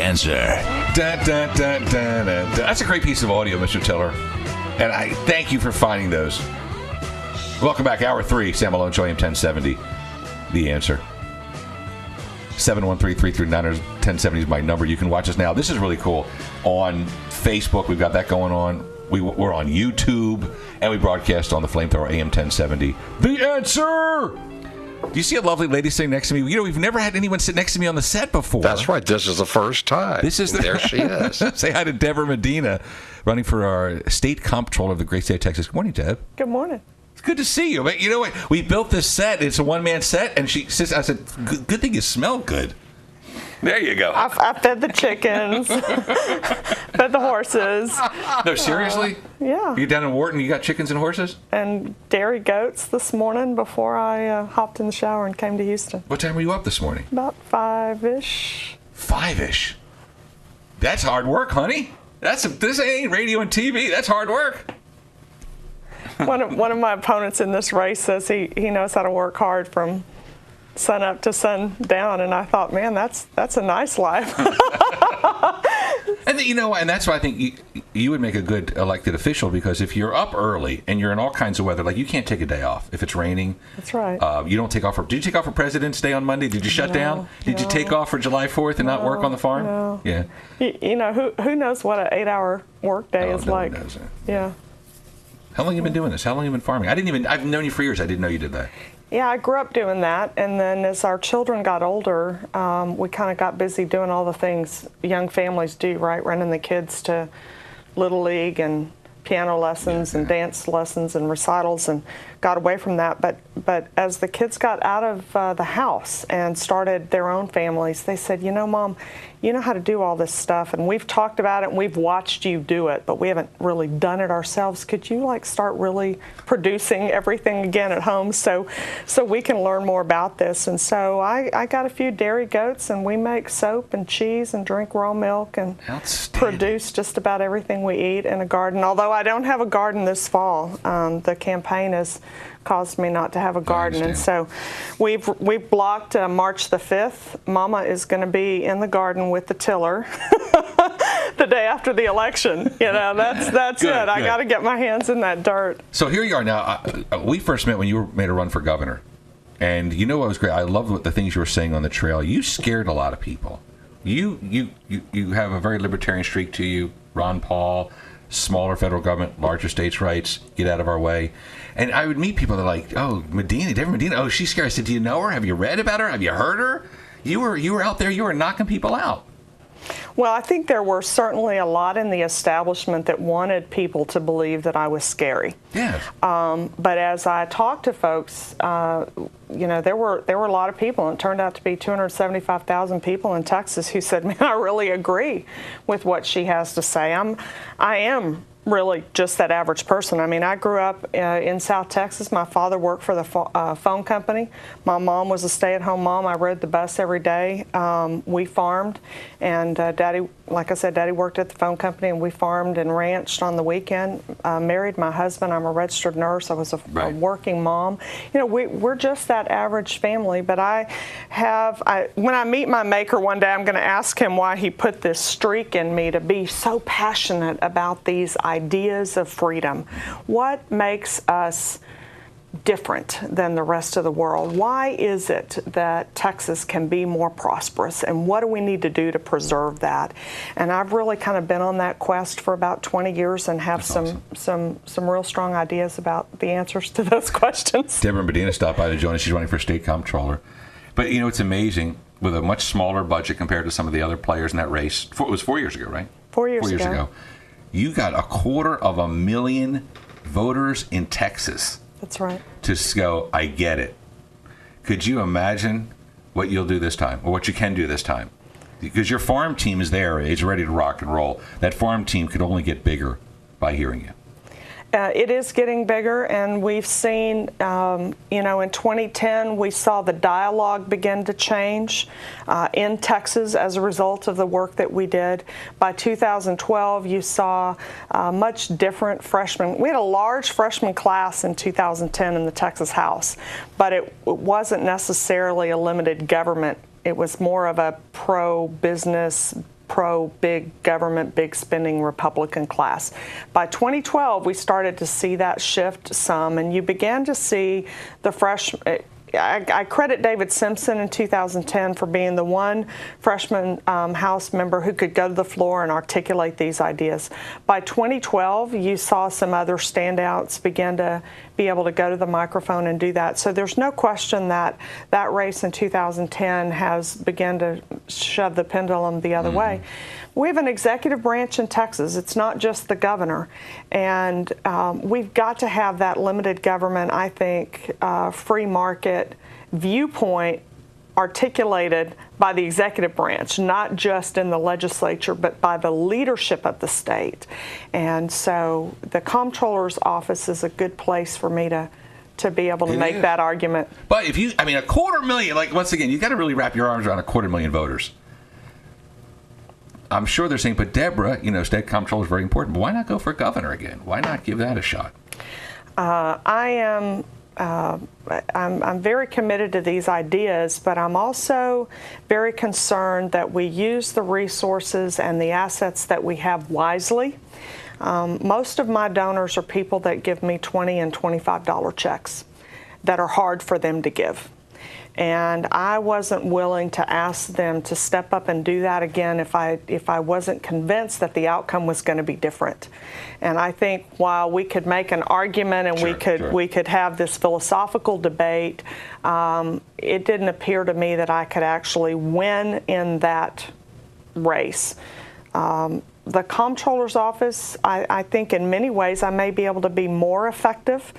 Answer. Dun, dun, dun, dun, dun, dun. That's a great piece of audio, Mr. Tiller. And I thank you for finding those. Welcome back. Hour 3, Sam Malone Show, AM 1070. The Answer. 713-339-1070 is my number. You can watch us now. This is really cool. On Facebook, we've got that going on. We're on YouTube, and we broadcast on the Flamethrower AM 1070. The Answer! Do you see a lovely lady sitting next to me? You know, we've never had anyone sit next to me on the set before. That's right. This is the first time. There she is. Say hi to Debra Medina, running for our state comptroller of the great state of Texas. Good morning, Deb. Good morning. It's good to see you. You know what? We built this set. It's a one-man set, and she says, I said, good thing you smell good. There you go. I fed the chickens, fed the horses. No, seriously? Yeah. You down in Wharton, you got chickens and horses? And dairy goats this morning before I hopped in the shower and came to Houston. What time were you up this morning? About 5-ish. 5-ish? That's hard work, honey. This ain't radio and TV. That's hard work. One of my opponents in this race says he knows how to work hard from sun up to sun down, and I thought, man, that's a nice life. And and that's why I think you would make a good elected official, because if you're up early and you're in all kinds of weather, like you can't take a day off if it's raining. That's right. You don't take off did you take off for President's Day on Monday? Did you shut down? Did you take off for July 4th and not work on the farm? No. Yeah. Who knows what an 8-hour work day is like? Knows it. Yeah. How long have you been doing this? How long have you been farming? I've known you for years. I didn't know you did that. Yeah, I grew up doing that, and then as our children got older, we kind of got busy doing all the things young families do, right? Running the kids to Little League and piano lessons and dance lessons and recitals, and got away from that. But as the kids got out of the house and started their own families, they said, Mom, you know how to do all this stuff, and we've talked about it and we've watched you do it, but we haven't really done it ourselves. Could you start really producing everything again at home so we can learn more about this? And so I got a few dairy goats, and we make soap and cheese and drink raw milk and produce just about everything we eat in a garden. Although I don't have a garden this fall. The campaign has caused me not to have a garden, and so we've blocked March the 5th. Mama is going to be in the garden with the tiller the day after the election. That's good, it. I got to get my hands in that dirt. So here you are now. We first met when you made a run for governor, and what was great. I loved the things you were saying on the trail. You scared a lot of people. You have a very libertarian streak to you. Ron Paul. Smaller federal government, larger states' rights, get out of our way. And I would meet people that are like, oh, Debra Medina, oh, she's scary. I said, do you know her? Have you read about her? Have you heard her? You were out there, you were knocking people out. Well, I think there were certainly a lot in the establishment that wanted people to believe that I was scary. Yes. But as I talked to folks, there were a lot of people, and it turned out to be 275,000 people in Texas who said, man, I really agree with what she has to say. I am really just that average person. I mean, I grew up in South Texas. My father worked for the phone company. My mom was a stay-at-home mom. I rode the bus every day. We farmed, and Daddy, like I said, Daddy worked at the phone company, and we farmed and ranched on the weekend. Married my husband. I'm a registered nurse. I was a working mom. We're just that average family. But when I meet my maker one day, I'm going to ask him why he put this streak in me to be so passionate about these ideas of freedom. What makes us different than the rest of the world? Why is it that Texas can be more prosperous, and what do we need to do to preserve that? And I've really kind of been on that quest for about 20 years and have some real strong ideas about the answers to those questions. Debra Medina stopped by to join us. She's running for state comptroller. But it's amazing, with a much smaller budget compared to some of the other players in that race. It was 4 years ago, right? 4 years ago. You got 250,000 voters in Texas. That's right. To go, I get it. Could you imagine what you'll do this time, or what you can do this time? Because your farm team is there, it's ready to rock and roll. That farm team could only get bigger by hearing you. It is getting bigger, and we've seen, in 2010, we saw the dialogue begin to change in Texas as a result of the work that we did. By 2012, you saw much different freshmen. We had a large freshman class in 2010 in the Texas House, but it wasn't necessarily a limited government. It was more of a pro-business, pro-big government, big spending Republican class. By 2012, we started to see that shift some, and you began to see the I credit David Simpson in 2010 for being the one freshman House member who could go to the floor and articulate these ideas. By 2012, you saw some other standouts begin to be able to go to the microphone and do that. So there's no question that that race in 2010 has begun to shove the pendulum the other way. We have an executive branch in Texas. It's not just the governor. And we've got to have that limited government, I think, free market viewpoint articulated by the executive branch, not just in the legislature, but by the leadership of the state. And so the Comptroller's office is a good place for me to be able to make that argument. But if you, I mean, 250,000, like, once again, you got to really wrap your arms around 250,000 voters. I'm sure they're saying, but Debra, state comptroller is very important. But why not go for governor again? Why not give that a shot? I'm very committed to these ideas, but I'm also very concerned that we use the resources and the assets that we have wisely. Most of my donors are people that give me $20 and $25 checks that are hard for them to give. And I wasn't willing to ask them to step up and do that again if I wasn't convinced that the outcome was going to be different. And I think while we could make an argument and we could have this philosophical debate, it didn't appear to me that I could actually win in that race. The Comptroller's office, I think in many ways I may be able to be more effective.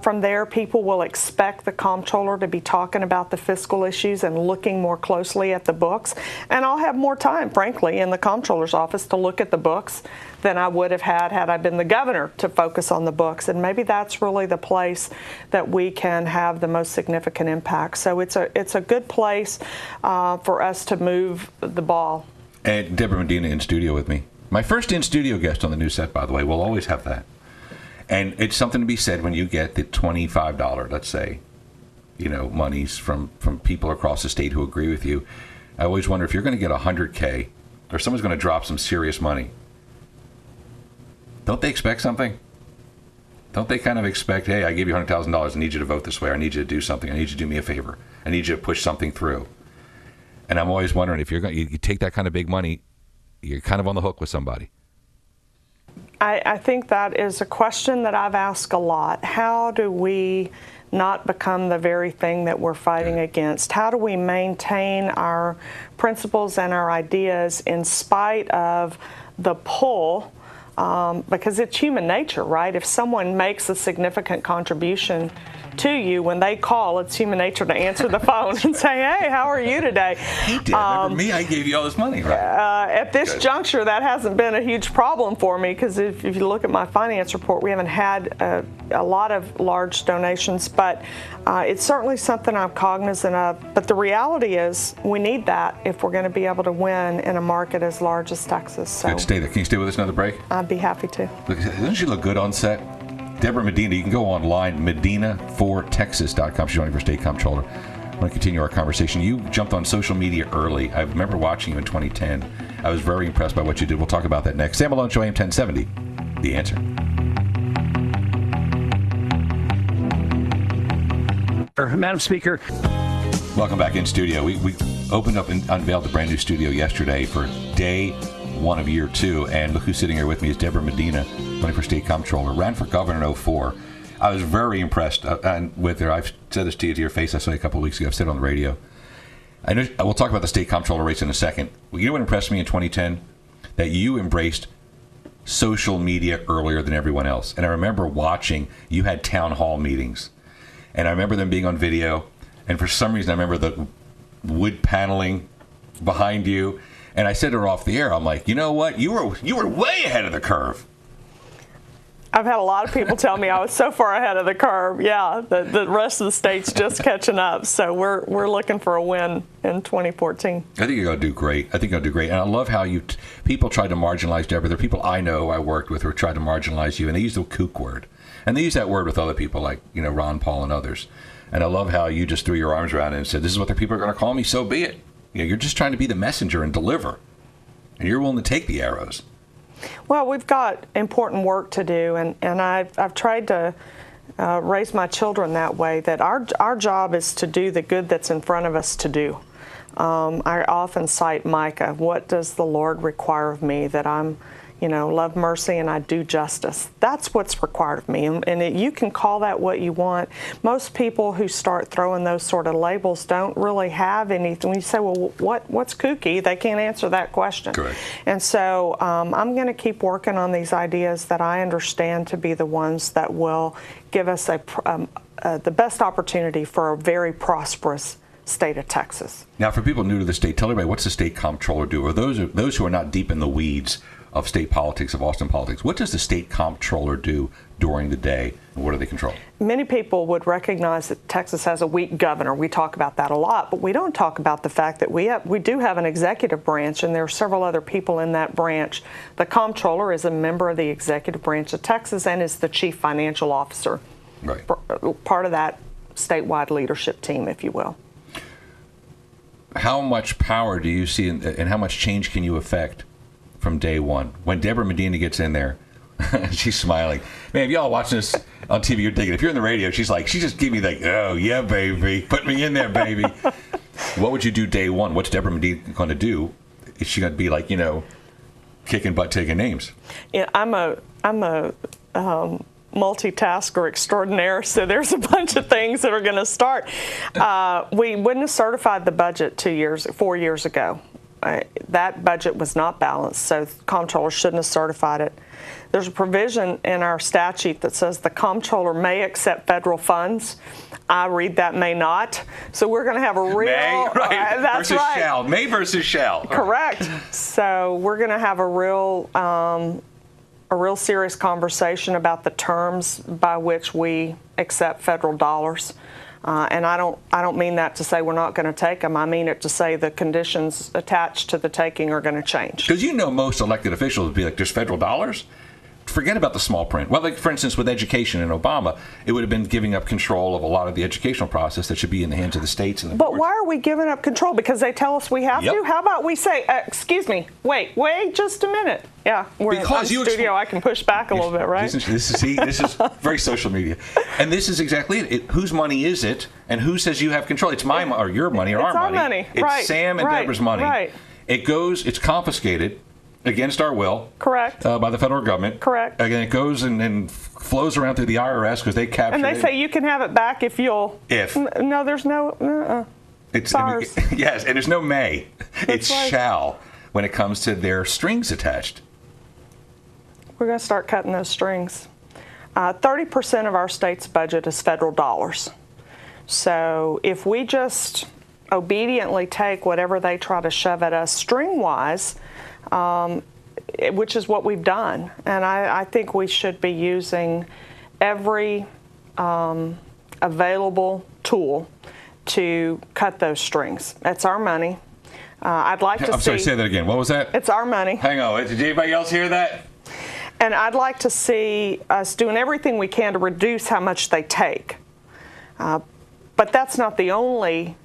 From there, people will expect the Comptroller to be talking about the fiscal issues and looking more closely at the books. And I'll have more time, frankly, in the Comptroller's office to look at the books than I would have had I been the governor to focus on the books. And maybe that's really the place that we can have the most significant impact. So it's a good place for us to move the ball. And Debra Medina in studio with me. My first in-studio guest on the new set, by the way. We'll always have that. And it's something to be said when you get the $25, let's say, monies from people across the state who agree with you. I always wonder if you're going to get $100K or someone's going to drop some serious money. Don't they expect something? Don't they kind of expect, hey, I give you $100,000. I need you to vote this way. I need you to do something. I need you to do me a favor. I need you to push something through. And I'm always wondering if you take that kind of big money, you're kind of on the hook with somebody. I think that is a question that I've asked a lot. How do we not become the very thing that we're fighting against? How do we maintain our principles and our ideas in spite of the pull? Because it's human nature, right? If someone makes a significant contribution to you, when they call, it's human nature to answer the phone and say, hey, how are you today? He did. Remember me? I gave you all this money, right? At this juncture, that hasn't been a huge problem for me because if you look at my finance report, we haven't had a lot of large donations, but it's certainly something I'm cognizant of. But the reality is we need that if we're going to be able to win in a market as large as Texas. So. Good. Stay there. Can you stay with us another break? I'd be happy to. Look, doesn't she look good on set? Debra Medina, you can go online, medina4texas.com. She's running for state comptroller. I want to continue our conversation. You jumped on social media early. I remember watching you in 2010. I was very impressed by what you did. We'll talk about that next. Sam Malone Show, AM 1070. The Answer. Madam Speaker. Welcome back in studio. We opened up and unveiled the brand new studio yesterday for day one of year two. And look who's sitting here with me is Debra Medina, running for state comptroller, ran for governor in 2004. I was very impressed with her. I've said this to you to your face. I saw you a couple of weeks ago. I've said it on the radio. I know we'll talk about the state comptroller race in a second. You know what impressed me in 2010? That you embraced social media earlier than everyone else. And I remember watching, you had town hall meetings. And I remember them being on video. And for some reason, I remember the wood paneling behind you. And I said to her off the air, I'm like, you know what? You were way ahead of the curve. I've had a lot of people tell me I was so far ahead of the curve. Yeah, the rest of the state's just catching up. So we're looking for a win in 2014. I think you're going to do great. And I love how people tried to marginalize Debra. There are people I know I worked with who tried to marginalize you, and they use the kook word. And they use that word with other people like, Ron Paul and others. And I love how you just threw your arms around it and said, this is what the people are going to call me, so be it. You're just trying to be the messenger and deliver. And you're willing to take the arrows. Well, we've got important work to do, and I've tried to raise my children that way, that our job is to do the good that's in front of us to do. I often cite Micah, what does the Lord require of me? That I'm, love mercy and I do justice. That's what's required of me. And you can call that what you want. Most people who start throwing those sort of labels don't really have anything. When you say, well, what's kooky? They can't answer that question. Correct. And so I'm going to keep working on these ideas that I understand to be the ones that will give us the best opportunity for a very prosperous state of Texas. Now, for people new to the state, tell everybody, what's the state comptroller do? Or those who are not deep in the weeds of state politics, of Austin politics, what does the state comptroller do during the day, and what do they control? Many people would recognize that Texas has a weak governor. We talk about that a lot, but we don't talk about the fact that we do have an executive branch, and there are several other people in that branch. The comptroller is a member of the executive branch of Texas and is the chief financial officer, right? Part of that statewide leadership team, if you will. How much power do you see, and how much change can you affect from day one? When Debra Medina gets in there, she's smiling. Man, if y'all watching this on TV, you're digging. If you're in the radio, she just gave me like, oh, yeah, baby. Put me in there, baby. What would you do day one? What's Debra Medina going to do? Is she going to be like, kicking butt, taking names? Yeah, I'm a multitasker extraordinaire, so there's a bunch of things that are going to start. We wouldn't have certified the budget 4 years ago. That budget was not balanced, so the comptroller shouldn't have certified it. There's a provision in our statute that says the comptroller may accept federal funds. I read that may not. So we're going to have a real... May, right. That's versus right. Shall. May versus shall. Correct. So we're going to have a real serious conversation about the terms by which we accept federal dollars. And I don't mean that to say we're not going to take them. I mean it to say the conditions attached to the taking are going to change. Because most elected officials would be like, there's federal dollars? Forget about the small print. Well, like, for instance, with education in Obama, it would have been giving up control of a lot of the educational process that should be in the hands of the states and the boards. But why are we giving up control? Because they tell us we have to? How about we say, excuse me, wait just a minute. Yeah, we're in the studio. I can push back a little bit, right? This is very social media. And this is exactly it. Whose money is it? And who says you have control? It's my or your money or our money. It's right. Sam and Debra's money. Right. It's confiscated against our will. Correct. By the federal government. Correct. Again, it goes and flows around through the IRS because they capture it. And they say you can have it back if you'll... If. No, there's no... It's yes, and there's no may. It's right. Shall when it comes to their strings attached. We're going to start cutting those strings. 30% of our state's budget is federal dollars. So if we just obediently take whatever they try to shove at us string-wise, which is what we've done, and I think we should be using every available tool to cut those strings. That's our money. I'd like to see... I'm sorry, say that again. What was that? It's our money. Hang on. Did anybody else hear that? And I'd like to see us doing everything we can to reduce how much they take. But that's not the only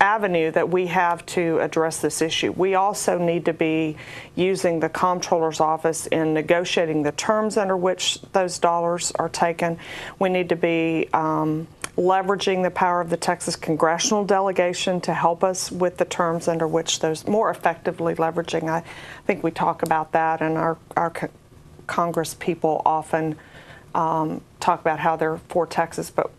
avenue that we have to address this issue. We also need to be using the comptroller's office in negotiating the terms under which those dollars are taken. We need to be leveraging the power of the Texas congressional delegation to help us with the terms under which those more effectively leveraging. I think we talk about that, and our Congress people often talk about how they're for Texas, but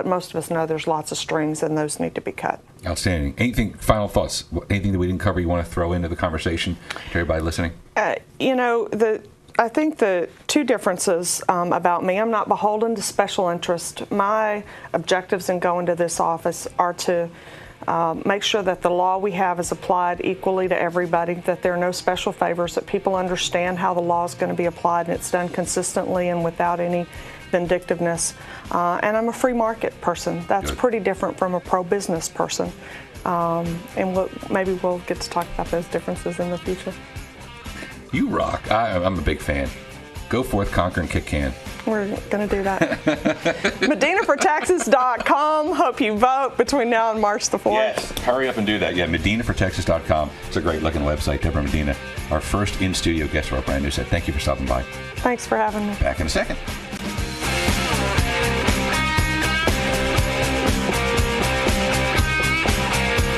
most of us know there's lots of strings and those need to be cut. Outstanding. Anything, final thoughts? Anything that we didn't cover you want to throw into the conversation to everybody listening? I think the two differences about me, I'm not beholden to special interest. My objectives in going to this office are to make sure that the law we have is applied equally to everybody, that there are no special favors, that people understand how the law is going to be applied and it's done consistently and without any vindictiveness. And I'm a free market person. That's Good. Pretty different from a pro-business person. And maybe we'll get to talk about those differences in the future. You rock. I'm a big fan. Go forth, conquer, and kick can. We're going to do that. MedinaForTexas.com. Hope you vote between now and March the 4th. Yes, hurry up and do that. Yeah, MedinaForTexas.com. It's a great looking website. Debra Medina, our first in-studio guest for our brand new set. Thank you for stopping by. Thanks for having me. Back in a second.